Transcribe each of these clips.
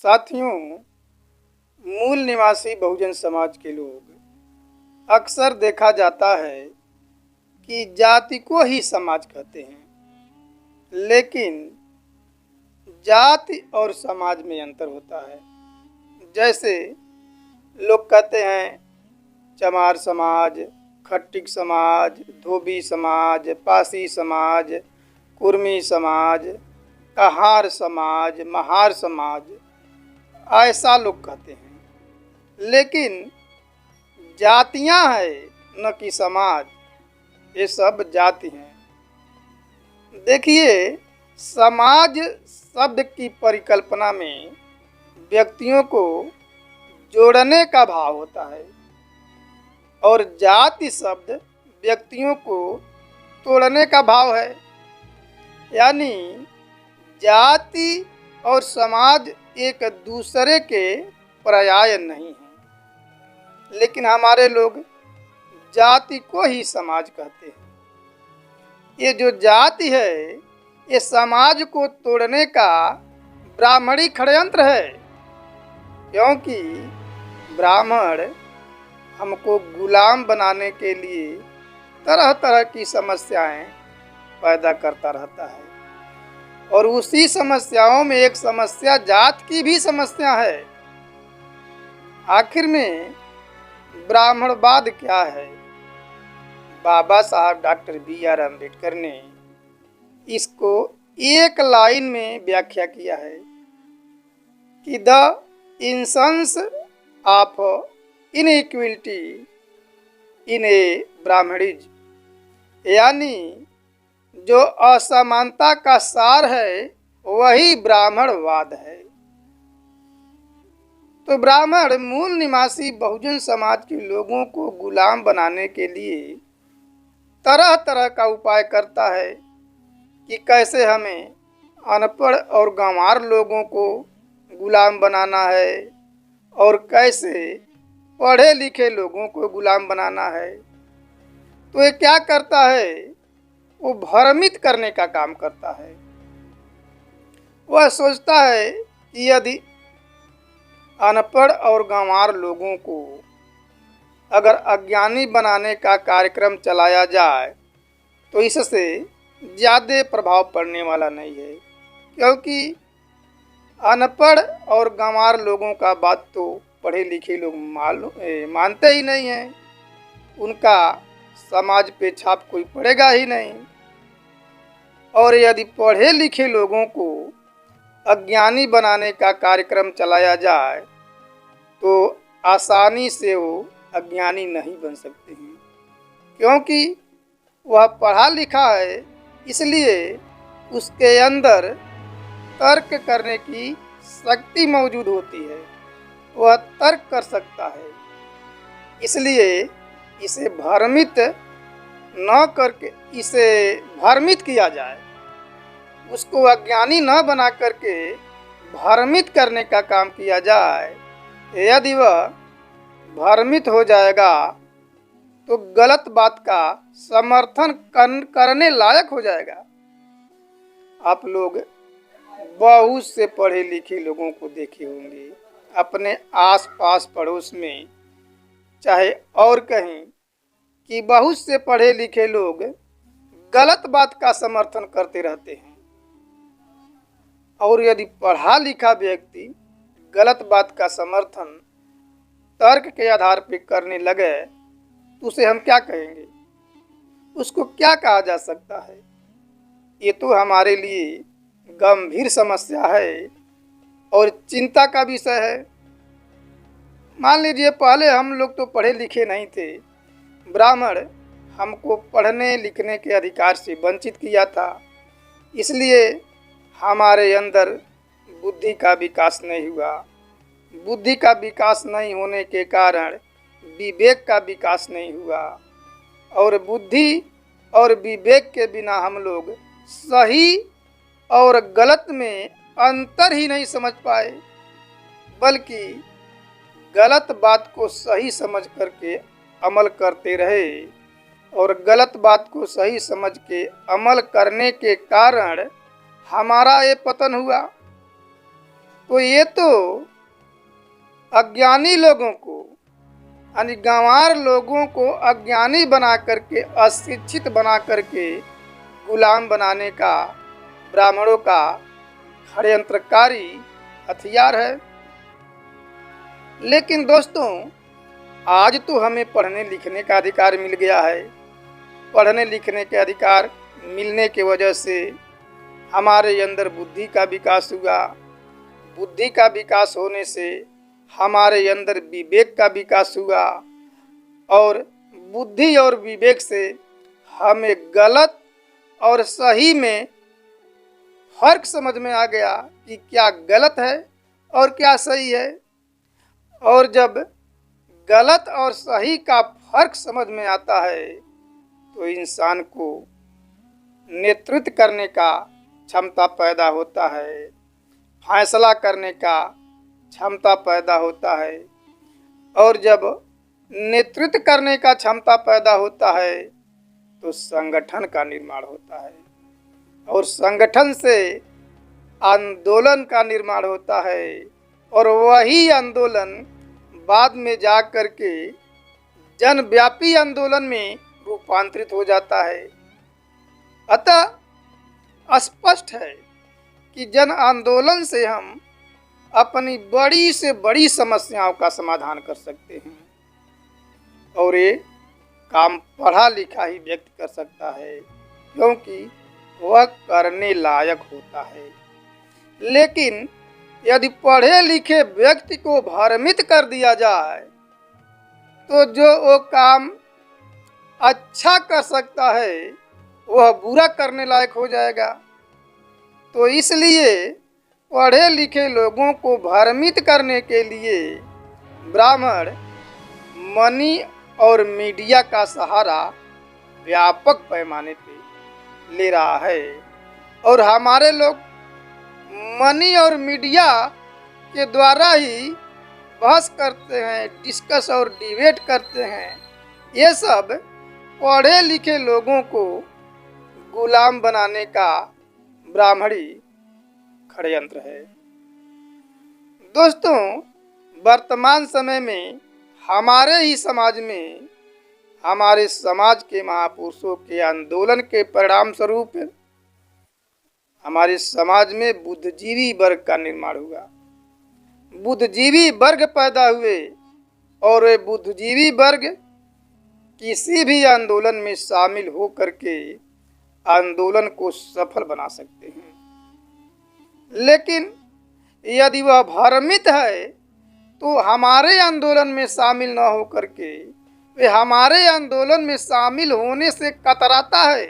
साथियों, मूल निवासी बहुजन समाज के लोग अक्सर देखा जाता है कि जाति को ही समाज कहते हैं, लेकिन जाति और समाज में अंतर होता है। जैसे लोग कहते हैं चमार समाज, खट्टिक समाज, धोबी समाज, पासी समाज, कुर्मी समाज, कहार समाज, महार समाज, ऐसा लोग कहते हैं। लेकिन जातियां हैं न कि समाज, ये सब जाति हैं। देखिए, समाज शब्द की परिकल्पना में व्यक्तियों को जोड़ने का भाव होता है और जाति शब्द व्यक्तियों को तोड़ने का भाव है। यानी जाति और समाज एक दूसरे के पर्याय नहीं हैं, लेकिन हमारे लोग जाति को ही समाज कहते हैं। ये जो जाति है, ये समाज को तोड़ने का ब्राह्मणी षड्यंत्र है, क्योंकि ब्राह्मण हमको गुलाम बनाने के लिए तरह तरह की समस्याएं पैदा करता रहता है। और उसी समस्याओं में एक समस्या जात की भी समस्या है। आखिर में ब्राह्मणवाद क्या है? बाबा साहब डॉक्टर B.R. अम्बेडकर ने इसको एक लाइन में व्याख्या किया है कि the essence of inequality in a Brahmanism, यानी जो असमानता का सार है वही ब्राह्मणवाद है। तो ब्राह्मण मूल निवासी बहुजन समाज के लोगों को गुलाम बनाने के लिए तरह तरह का उपाय करता है कि कैसे हमें अनपढ़ और गंवार लोगों को गुलाम बनाना है और कैसे पढ़े लिखे लोगों को गुलाम बनाना है। तो ये क्या करता है? वो भ्रमित करने का काम करता है। वह सोचता है कि यदि अनपढ़ और गंवार लोगों को अगर अज्ञानी बनाने का कार्यक्रम चलाया जाए तो इससे ज़्यादा प्रभाव पड़ने वाला नहीं है, क्योंकि अनपढ़ और गंवार लोगों का बात तो पढ़े लिखे लोग मानते ही नहीं हैं। उनका समाज पे छाप कोई पड़ेगा ही नहीं। और यदि पढ़े लिखे लोगों को अज्ञानी बनाने का कार्यक्रम चलाया जाए तो आसानी से वो अज्ञानी नहीं बन सकते हैं, क्योंकि वह पढ़ा लिखा है, इसलिए उसके अंदर तर्क करने की शक्ति मौजूद होती है। वह तर्क कर सकता है, इसलिए इसे भ्रमित न करके इसे भ्रमित किया जाए, उसको अज्ञानी न बना करके भ्रमित करने का काम किया जाए। यदि वह भ्रमित हो जाएगा तो गलत बात का समर्थन करने लायक हो जाएगा। आप लोग बहुत से पढ़े लिखे लोगों को देखे होंगे अपने आसपास पड़ोस में, चाहे और कहीं, कि बहुत से पढ़े लिखे लोग गलत बात का समर्थन करते रहते हैं। और यदि पढ़ा लिखा व्यक्ति गलत बात का समर्थन तर्क के आधार पर करने लगे तो उसे हम क्या कहेंगे? उसको क्या कहा जा सकता है? ये तो हमारे लिए गंभीर समस्या है और चिंता का विषय है। मान लीजिए पहले हम लोग तो पढ़े लिखे नहीं थे, ब्राह्मण हमको पढ़ने लिखने के अधिकार से वंचित किया था, इसलिए हमारे अंदर बुद्धि का विकास नहीं हुआ। बुद्धि का विकास नहीं होने के कारण विवेक का विकास नहीं हुआ, और बुद्धि और विवेक के बिना हम लोग सही और गलत में अंतर ही नहीं समझ पाए, बल्कि गलत बात को सही समझ करके अमल करते रहे, और गलत बात को सही समझ के अमल करने के कारण हमारा ये पतन हुआ। तो ये तो अज्ञानी लोगों को, यानी गंवार लोगों को अज्ञानी बना करके, अशिक्षित बना करके गुलाम बनाने का ब्राह्मणों का षड्यंत्रकारी हथियार है। लेकिन दोस्तों, आज तो हमें पढ़ने लिखने का अधिकार मिल गया है। पढ़ने लिखने के अधिकार मिलने की वजह से हमारे अंदर बुद्धि का विकास हुआ। बुद्धि का विकास होने से हमारे अंदर विवेक का विकास हुआ, और बुद्धि और विवेक से हमें गलत और सही में फर्क समझ में आ गया कि क्या गलत है और क्या सही है। और जब गलत और सही का फर्क समझ में आता है तो इंसान को नेतृत्व करने का क्षमता पैदा होता है, फैसला करने का क्षमता पैदा होता है। और जब नेतृत्व करने का क्षमता पैदा होता है तो संगठन का निर्माण होता है, और संगठन से आंदोलन का निर्माण होता है, और वही आंदोलन बाद में जा कर के जनव्यापी आंदोलन में रूपांतरित हो जाता है। अतः स्पष्ट है कि जन आंदोलन से हम अपनी बड़ी से बड़ी समस्याओं का समाधान कर सकते हैं, और ये काम पढ़ा लिखा ही व्यक्ति कर सकता है, क्योंकि वह करने लायक होता है। लेकिन यदि पढ़े लिखे व्यक्ति को भ्रमित कर दिया जाए तो जो वो काम अच्छा कर सकता है वह बुरा करने लायक हो जाएगा। तो इसलिए पढ़े लिखे लोगों को भ्रमित करने के लिए ब्राह्मण मनी और मीडिया का सहारा व्यापक पैमाने पे ले रहा है, और हमारे लोग मनी और मीडिया के द्वारा ही बहस करते हैं, डिस्कस और डिबेट करते हैं। ये सब पढ़े लिखे लोगों को गुलाम बनाने का ब्राह्मणी षड्यंत्र है। दोस्तों, वर्तमान समय में हमारे ही समाज में, हमारे समाज के महापुरुषों के आंदोलन के परिणाम स्वरूप हमारे समाज में बुद्धिजीवी वर्ग का निर्माण हुआ। बुद्धिजीवी वर्ग पैदा हुए, और वे बुद्धिजीवी वर्ग किसी भी आंदोलन में शामिल हो करके आंदोलन को सफल बना सकते हैं। लेकिन यदि वह भ्रमित है तो हमारे आंदोलन में शामिल न हो करके वे हमारे आंदोलन में शामिल होने से कतराता है,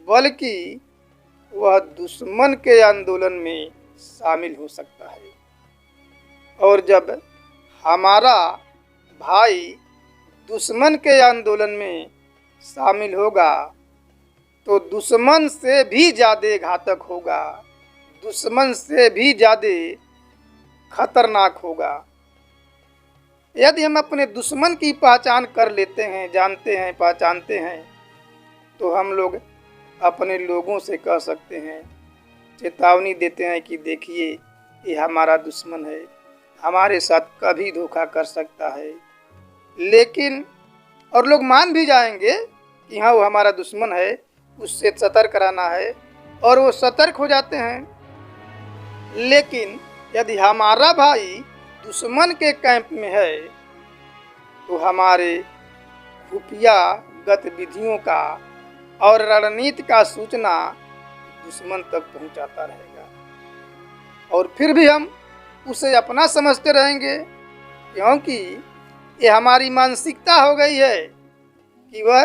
बल्कि वह दुश्मन के आंदोलन में शामिल हो सकता है। और जब हमारा भाई दुश्मन के आंदोलन में शामिल होगा तो दुश्मन से भी ज़्यादा घातक होगा, दुश्मन से भी ज़्यादा खतरनाक होगा। यदि हम अपने दुश्मन की पहचान कर लेते हैं, जानते हैं, पहचानते हैं, तो हम लोग अपने लोगों से कह सकते हैं, चेतावनी देते हैं कि देखिए ये हमारा दुश्मन है, हमारे साथ कभी धोखा कर सकता है। लेकिन और लोग मान भी जाएंगे कि हाँ वो हमारा दुश्मन है, उससे सतर्क रहना है, और वो सतर्क हो जाते हैं। लेकिन यदि हमारा भाई दुश्मन के कैंप में है तो हमारे खुफिया गतिविधियों का और रणनीति का सूचना दुश्मन तक पहुंचाता रहेगा, और फिर भी हम उसे अपना समझते रहेंगे, क्योंकि ये हमारी मानसिकता हो गई है कि वह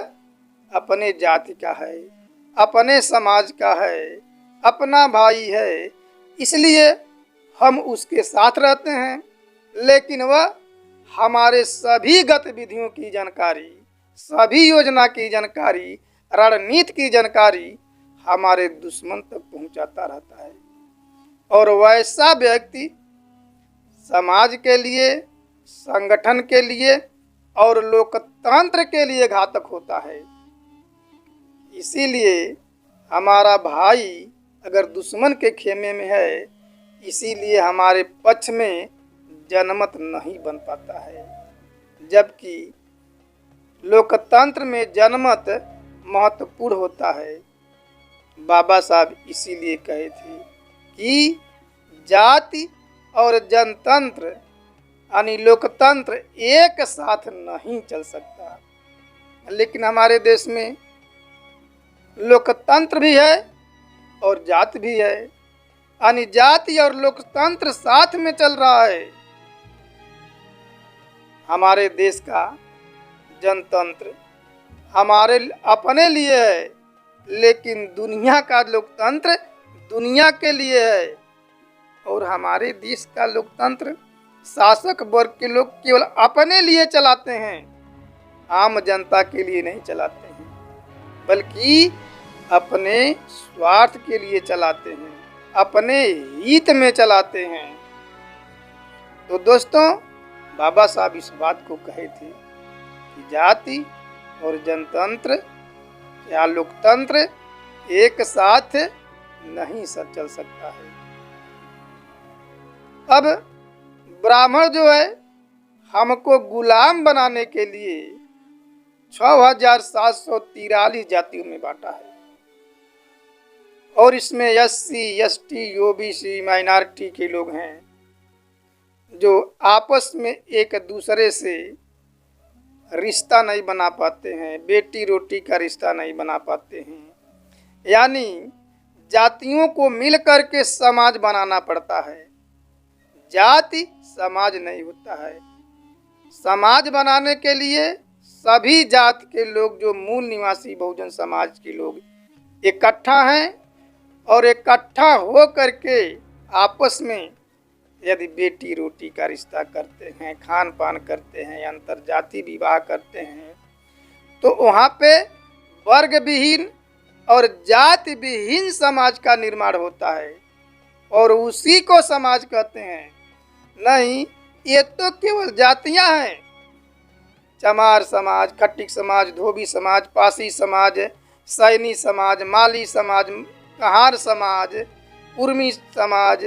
अपने जाति का है, अपने समाज का है, अपना भाई है, इसलिए हम उसके साथ रहते हैं। लेकिन वह हमारे सभी गतिविधियों की जानकारी, सभी योजना की जानकारी, रणनीति की जानकारी हमारे दुश्मन तक पहुंचाता रहता है, और वैसा व्यक्ति समाज के लिए, संगठन के लिए और लोकतंत्र के लिए घातक होता है। इसीलिए हमारा भाई अगर दुश्मन के खेमे में है इसीलिए हमारे पक्ष में जनमत नहीं बन पाता है, जबकि लोकतंत्र में जनमत महत्वपूर्ण होता है। बाबा साहब इसीलिए कहे थे कि जाति और जनतंत्र यानी लोकतंत्र एक साथ नहीं चल सकता। लेकिन हमारे देश में लोकतंत्र भी है और जाति भी है, यानी जाति और लोकतंत्र साथ में चल रहा है। हमारे देश का जनतंत्र हमारे अपने लिए है, लेकिन दुनिया का लोकतंत्र दुनिया के लिए है। और हमारे देश का लोकतंत्र शासक वर्ग के लोग केवल अपने लिए चलाते हैं, आम जनता के लिए नहीं चलाते हैं, बल्कि अपने स्वार्थ के लिए चलाते हैं, अपने हित में चलाते हैं। तो दोस्तों, बाबा साहब इस बात को कहे थे कि जाति और जनतंत्र या लोकतंत्र एक साथ नहीं चल सकता है। अब ब्राह्मण जो है हमको गुलाम बनाने के लिए 6743 जातियों में बांटा है, और इसमें SC, ST, OBC, माइनॉरिटी के लोग हैं जो आपस में एक दूसरे से रिश्ता नहीं बना पाते हैं, बेटी रोटी का रिश्ता नहीं बना पाते हैं। यानी जातियों को मिल करके समाज बनाना पड़ता है, जाति समाज नहीं होता है। समाज बनाने के लिए सभी जात के लोग जो मूल निवासी बहुजन समाज के लोग इकट्ठा हैं, और इकट्ठा हो करके आपस में यदि बेटी रोटी का रिश्ता करते हैं, खान पान करते हैं, अंतर जाति विवाह करते हैं, तो वहाँ पे वर्ग विहीन और जाति विहीन समाज का निर्माण होता है, और उसी को समाज कहते हैं। नहीं, ये तो केवल जातियां हैं। चमार समाज, खट्टिक समाज, धोबी समाज, पासी समाज, सैनी समाज, माली समाज, कहार समाज, उर्मी समाज,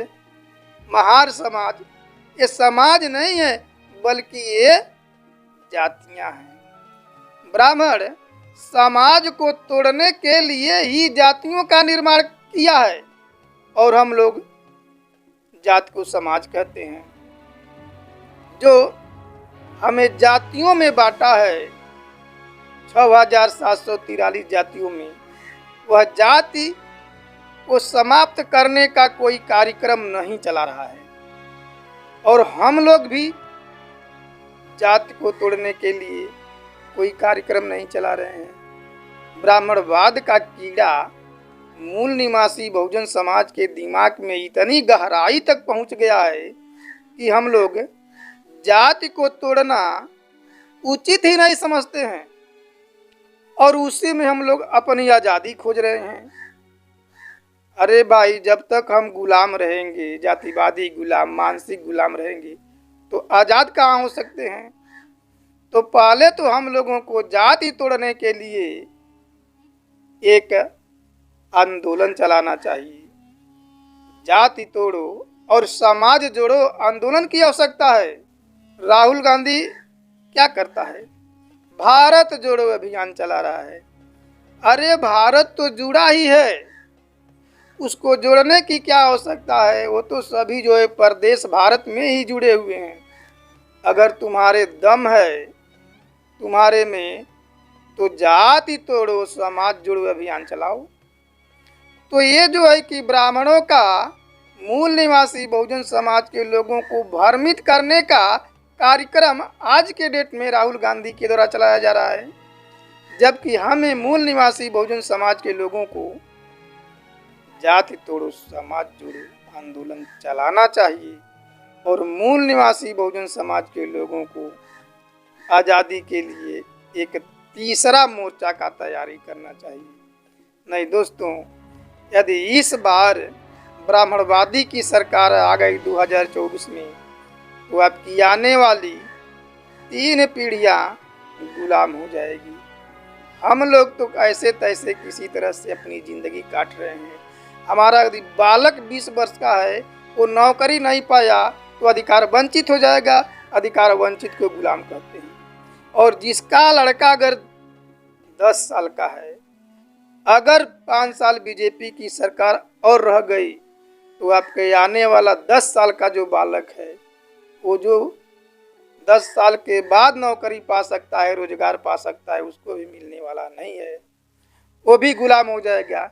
महार समाज, ये समाज नहीं है बल्कि ये जातियां हैं। ब्राह्मण समाज को तोड़ने के लिए ही जातियों का निर्माण किया है, और हम लोग जाति को समाज कहते हैं। जो हमें जातियों में बांटा है 6743 जातियों में, वह जाति को समाप्त करने का कोई कार्यक्रम नहीं चला रहा है, और हम लोग भी जाति को तोड़ने के लिए कोई कार्यक्रम नहीं चला रहे हैं। ब्राह्मणवाद का कीड़ा मूल निवासी बहुजन समाज के दिमाग में इतनी गहराई तक पहुंच गया है कि हम लोग जाति को तोड़ना उचित ही नहीं समझते हैं, और उसी में हम लोग अपनी आज़ादी खोज रहे हैं। अरे भाई, जब तक हम गुलाम रहेंगे, जातिवादी गुलाम, मानसिक गुलाम रहेंगे, तो आज़ाद कहाँ हो सकते हैं। तो पहले तो हम लोगों को जाति तोड़ने के लिए एक आंदोलन चलाना चाहिए। जाति तोड़ो और समाज जोड़ो आंदोलन की आवश्यकता है। राहुल गांधी क्या करता है? भारत जोड़ो अभियान चला रहा है। अरे भारत तो जुड़ा ही है, उसको जोड़ने की क्या आवश्यकता है? वो तो सभी जो है प्रदेश भारत में ही जुड़े हुए हैं। अगर तुम्हारे दम है तुम्हारे में, तो जाति तोड़ो समाज जोड़ो अभियान चलाओ। तो ये जो है कि ब्राह्मणों का मूल निवासी बहुजन समाज के लोगों को भ्रमित करने का कार्यक्रम आज के डेट में राहुल गांधी के द्वारा चलाया जा रहा है, जबकि हमें मूल निवासी बहुजन समाज के लोगों को जाति तोड़ो समाज जोड़ो आंदोलन चलाना चाहिए, और मूल निवासी बहुजन समाज के लोगों को आज़ादी के लिए एक तीसरा मोर्चा का तैयारी करना चाहिए। नहीं दोस्तों, यदि इस बार ब्राह्मणवादी की सरकार आ गई 2024 में, तो आपकी आने वाली 3 पीढ़ियाँ गुलाम हो जाएगी। हम लोग तो ऐसे तैसे किसी तरह से अपनी ज़िंदगी काट रहे हैं। हमारा यदि बालक 20 वर्ष का है वो नौकरी नहीं पाया तो अधिकार वंचित हो जाएगा। अधिकार वंचित को गुलाम कहते हैं। और जिसका लड़का अगर 10 साल का है, अगर 5 साल बीजेपी की सरकार और रह गई तो आपके आने वाला 10 साल का जो बालक है, वो जो 10 साल के बाद नौकरी पा सकता है, रोजगार पा सकता है, उसको भी मिलने वाला नहीं है, वो भी गुलाम हो जाएगा।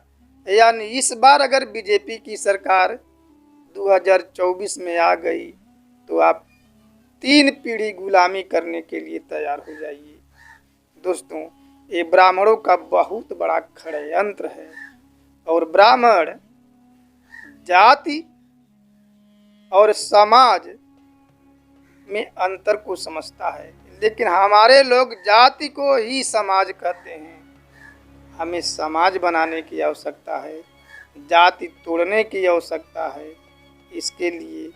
यानी इस बार अगर बीजेपी की सरकार 2024 में आ गई तो आप 3 पीढ़ी गुलामी करने के लिए तैयार हो जाइए। दोस्तों, ये ब्राह्मणों का बहुत बड़ा षड्यंत्र है। और ब्राह्मण जाति और समाज में अंतर को समझता है, लेकिन हमारे लोग जाति को ही समाज कहते हैं। हमें समाज बनाने की आवश्यकता है, जाति तोड़ने की आवश्यकता है। इसके लिए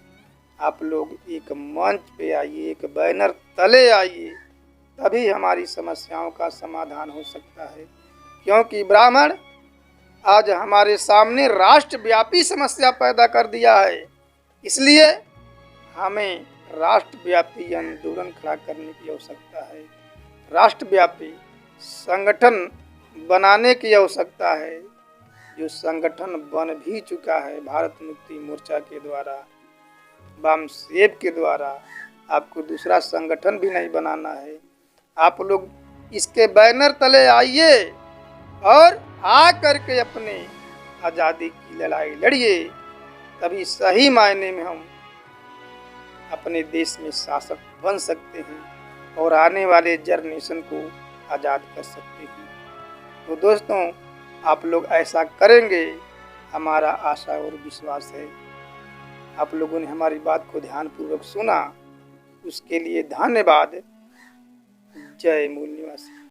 आप लोग एक मंच पे आइए, एक बैनर तले आइए, तभी हमारी समस्याओं का समाधान हो सकता है। क्योंकि ब्राह्मण आज हमारे सामने राष्ट्रव्यापी समस्या पैदा कर दिया है। इसलिए हमें राष्ट्रव्यापी आंदोलन खड़ा करने की आवश्यकता है, राष्ट्रव्यापी संगठन बनाने की आवश्यकता है, जो संगठन बन भी चुका है भारत मुक्ति मोर्चा के द्वारा, वामसेब के द्वारा। आपको दूसरा संगठन भी नहीं बनाना है। आप लोग इसके बैनर तले आइए और आ करके अपने आज़ादी की लड़ाई लड़िए, तभी सही मायने में हम अपने देश में शासक बन सकते हैं और आने वाले जनरेशन को आज़ाद कर सकते हैं। तो दोस्तों, आप लोग ऐसा करेंगे, हमारा आशा और विश्वास है। आप लोगों ने हमारी बात को ध्यानपूर्वक सुना, उसके लिए धन्यवाद। जय मूल निवासी।